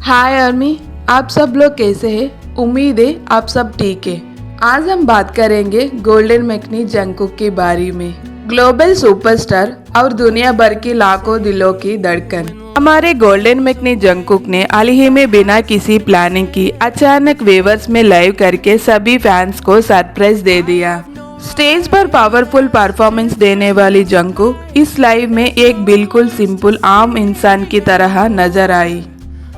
हाय army, आप सब लोग कैसे हैं? उम्मीद है आप सब ठीक है। आज हम बात करेंगे गोल्डन मैकनी जंगकुक के बारे में। ग्लोबल सुपरस्टार और दुनिया भर की लाखों दिलों की धड़कन हमारे गोल्डन मैकनी जंगकुक ने हाल ही में बिना किसी प्लानिंग की अचानक वेवर्स में लाइव करके सभी फैंस को सरप्राइज दे दिया। स्टेज पर पावरफुल परफॉर्मेंस देने वाली जंगकुक इस लाइव में एक बिल्कुल सिंपल आम इंसान की तरह नजर आई।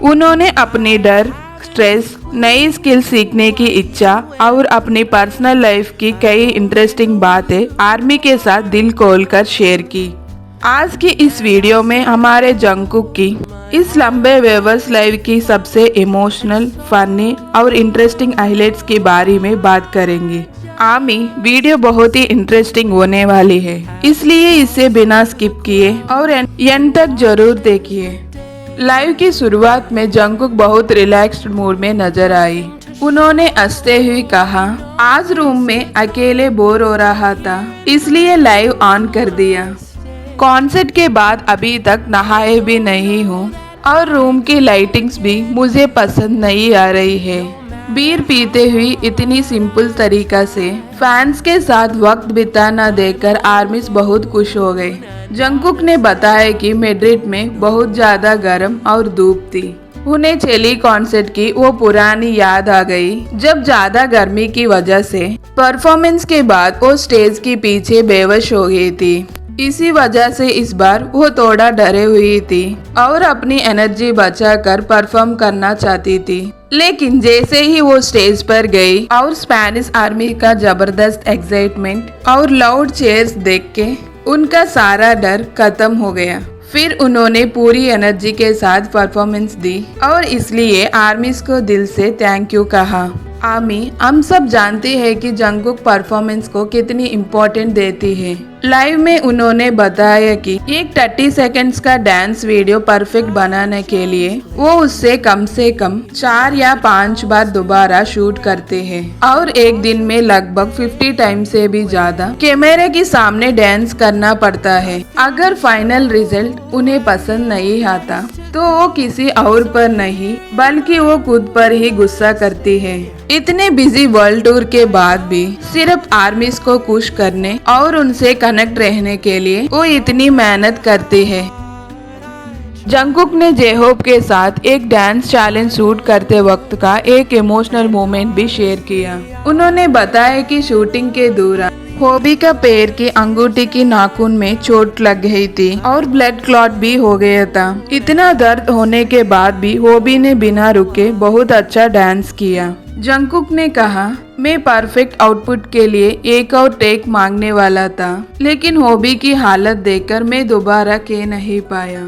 उन्होंने अपनी डर, स्ट्रेस, नई स्किल सीखने की इच्छा और अपनी पर्सनल लाइफ की कई इंटरेस्टिंग बातें आर्मी के साथ दिल खोलकर शेयर की। आज की इस वीडियो में हमारे जंगकुक की इस लंबे वेवर्स लाइव की सबसे इमोशनल, फनी और इंटरेस्टिंग हाइलाइट्स के बारे में बात करेंगे। आर्मी वीडियो बहुत ही इंटरेस्टिंग होने वाली है, इसलिए इसे बिना स्किप किए और एंड तक जरूर देखिए। लाइव की शुरुआत में जंगकुक बहुत रिलैक्स्ड मूड में नजर आई। उन्होंने हंसते हुए कहा, आज रूम में अकेले बोर हो रहा था, इसलिए लाइव ऑन कर दिया। कॉन्सर्ट के बाद अभी तक नहाए भी नहीं हूँ और रूम की लाइटिंग्स भी मुझे पसंद नहीं आ रही है। बीयर पीते हुए इतनी सिंपल तरीका से फैंस के साथ वक्त बिताना देखकर आर्मीज बहुत खुश हो गए। जंगकुक ने बताया कि मैड्रिड में बहुत ज्यादा गर्म और धूप थी। उन्हें चेली कॉन्सर्ट की वो पुरानी याद आ गई, जब ज्यादा गर्मी की वजह से परफॉर्मेंस के बाद वो स्टेज के पीछे बेहोश हो गई थी। इसी वजह से इस बार वो थोड़ा डरे हुई थी और अपनी एनर्जी बचाकर परफॉर्म करना चाहती थी। लेकिन जैसे ही वो स्टेज पर गई और स्पेनिश आर्मी का जबरदस्त एक्साइटमेंट और लाउड चीयर्स देख के उनका सारा डर खत्म हो गया। फिर उन्होंने पूरी एनर्जी के साथ परफॉर्मेंस दी और इसलिए आर्मीज को दिल से थैंक यू कहा। आर्मी, हम सब जानते हैं कि जंगकुक परफॉर्मेंस को कितनी इम्पोर्टेंट देती है। लाइव में उन्होंने बताया कि एक 30 सेकंड्स का डांस वीडियो परफेक्ट बनाने के लिए वो उससे कम से कम 4 या 5 बार दोबारा शूट करते हैं और एक दिन में लगभग 50 टाइम से भी ज्यादा कैमरे के सामने डांस करना पड़ता है। अगर फाइनल रिजल्ट उन्हें पसंद नहीं आता तो वो किसी और पर नहीं बल्कि वो खुद पर ही गुस्सा करती है। इतने बिजी वर्ल्ड टूर के बाद भी सिर्फ आर्मीज को खुश करने और उनसे कनेक्ट रहने के लिए वो इतनी मेहनत करती है। जंगकुक ने जेहोप के साथ एक डांस चैलेंज शूट करते वक्त का एक इमोशनल मोमेंट भी शेयर किया। उन्होंने बताया कि शूटिंग के दौरान होबी का पैर की अंगूठी की नाखून में चोट लग गई थी और ब्लड क्लॉट भी हो गया था। इतना दर्द होने के बाद भी होबी ने बिना रुके बहुत अच्छा डांस किया। जंगकुक ने कहा, मैं परफेक्ट आउटपुट के लिए एक और टेक मांगने वाला था, लेकिन होबी की हालत देखकर मैं दोबारा कह नहीं पाया।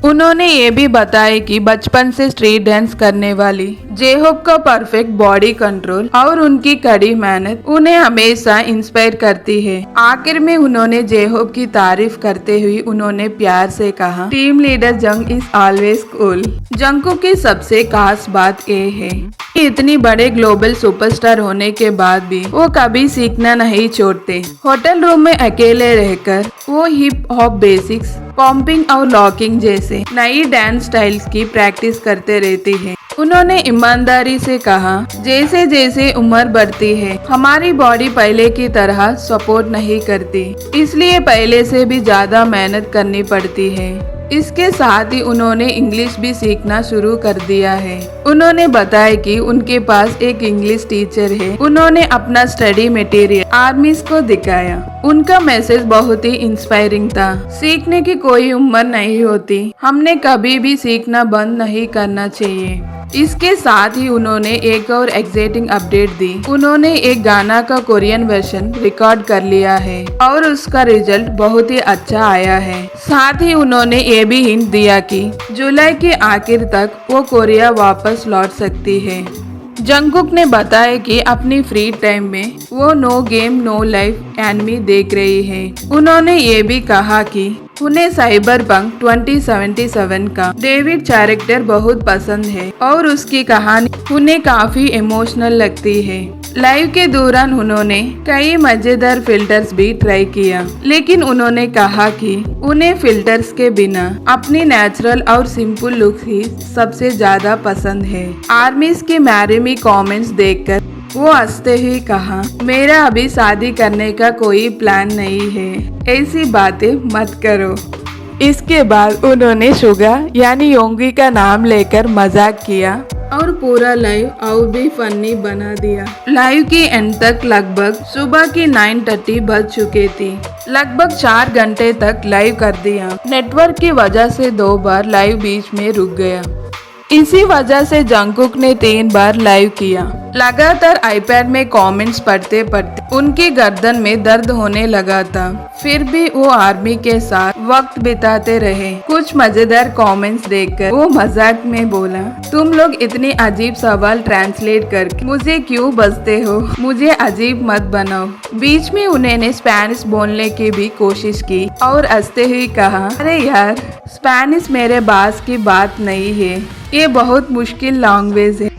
उन्होंने ये भी बताया कि बचपन से स्ट्रीट डांस करने वाली जेहोप का परफेक्ट बॉडी कंट्रोल और उनकी कड़ी मेहनत उन्हें हमेशा इंस्पायर करती है। आखिर में उन्होंने जेहोप की तारीफ करते हुए उन्होंने प्यार से कहा, टीम लीडर जंग इज ऑलवेज कूल। जंगकुक की सबसे खास बात ये है कि इतनी बड़े ग्लोबल सुपरस्टार होने के बाद भी वो कभी सीखना नहीं छोड़ते। होटल रूम में अकेले रहकर वो हिप हॉप बेसिक्स, पॉम्पिंग और लॉकिंग जैसे नई डांस स्टाइल्स की प्रैक्टिस करते रहती है। उन्होंने ईमानदारी से कहा, जैसे जैसे उम्र बढ़ती है हमारी बॉडी पहले की तरह सपोर्ट नहीं करती, इसलिए पहले से भी ज्यादा मेहनत करनी पड़ती है। इसके साथ ही उन्होंने इंग्लिश भी सीखना शुरू कर दिया है। उन्होंने बताया कि उनके पास एक इंग्लिश टीचर है। उन्होंने अपना स्टडी मटेरियल आर्मीज को दिखाया। उनका मैसेज बहुत ही इंस्पायरिंग था। सीखने की कोई उम्र नहीं होती, हमने कभी भी सीखना बंद नहीं करना चाहिए। इसके साथ ही उन्होंने एक और एक्साइटिंग अपडेट दी। उन्होंने एक गाना का कोरियन वर्जन रिकॉर्ड कर लिया है और उसका रिजल्ट बहुत ही अच्छा आया है। साथ ही उन्होंने ये भी हिंट दिया कि जुलाई के आखिर तक वो कोरिया वापस लौट सकती है। जंगकुक ने बताया कि अपनी फ्री टाइम में वो no game no life enemy देख रही है। उन्होंने ये भी कहा कि उन्हें साइबरपंक 2077 का डेविड कैरेक्टर बहुत पसंद है और उसकी कहानी उन्हें काफी इमोशनल लगती है। लाइव के दौरान उन्होंने कई मजेदार फिल्टर्स भी ट्राई किया, लेकिन उन्होंने कहा कि उन्हें फिल्टर्स के बिना अपनी नेचुरल और सिंपल लुक ही सबसे ज्यादा पसंद है। आर्मीज के मैरी मी कमेंट्स देखकर वो हंसते हुए कहा, मेरा अभी शादी करने का कोई प्लान नहीं है, ऐसी बातें मत करो। इसके बाद उन्होंने शुगा यानी योंगी का नाम लेकर मजाक किया और पूरा लाइव और भी फनी बना दिया। लाइव की एंड तक लगभग सुबह की 9:30 बज चुके थे। लगभग 4 घंटे तक लाइव कर दिया। नेटवर्क की वजह से 2 बार लाइव बीच में रुक गया। इसी वजह से जंगकुक ने 3 बार लाइव किया। लगातार आईपैड में कमेंट्स पढ़ते पढ़ते उनकी गर्दन में दर्द होने लगा था। फिर भी वो आर्मी के साथ वक्त बिताते रहे। कुछ मजेदार कमेंट्स देखकर वो मजाक में बोला, तुम लोग इतनी अजीब सवाल ट्रांसलेट करके मुझे क्यों बजते हो, मुझे अजीब मत बनाओ। बीच में उन्होंने स्पेनिश बोलने की भी कोशिश की और हंसते हुए कहा, अरे यार, स्पेनिश मेरे बास की बात नहीं है, ये बहुत मुश्किल लैंग्वेज है।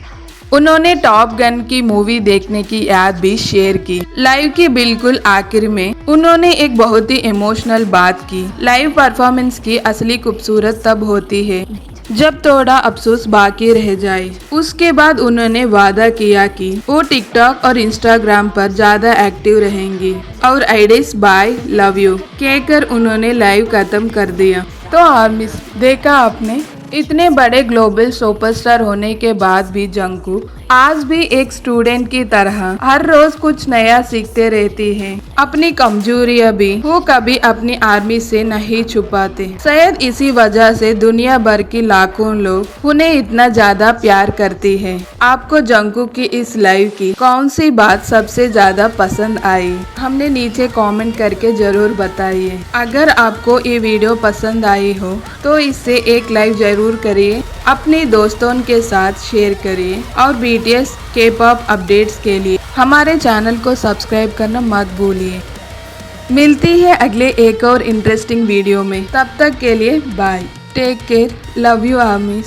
उन्होंने टॉप गन की मूवी देखने की याद भी शेयर की। लाइव की बिल्कुल आखिर में उन्होंने एक बहुत ही इमोशनल बात की। लाइव परफॉर्मेंस की असली खूबसूरत तब होती है जब थोड़ा अफसोस बाकी रह जाए। उसके बाद उन्होंने वादा किया कि वो टिकटॉक और इंस्टाग्राम पर ज्यादा एक्टिव रहेंगी और आईडीज बाय लव यू कहकर उन्होंने लाइव खत्म कर दिया। तो आर्मीज, देखा आपने, इतने बड़े ग्लोबल सुपरस्टार होने के बाद भी जंगकुक आज भी एक स्टूडेंट की तरह हर रोज कुछ नया सीखते रहती हैं। अपनी कमजोरियां भी वो कभी अपनी आर्मी से नहीं छुपाते। शायद इसी वजह से दुनिया भर की लाखों लोग उन्हें इतना ज्यादा प्यार करती है। आपको जंगकुक की इस लाइव की कौन सी बात सबसे ज्यादा पसंद आई, हमने नीचे कमेंट करके जरूर बताइए। अगर आपको ये वीडियो पसंद आई हो तो इससे एक लाइक जरूर करिए, अपने दोस्तों के साथ शेयर करिए और BTS K-pop अपडेट्स के लिए हमारे चैनल को सब्सक्राइब करना मत भूलिए। मिलती है अगले एक और इंटरेस्टिंग वीडियो में, तब तक के लिए bye, take care, love you आर्मीज।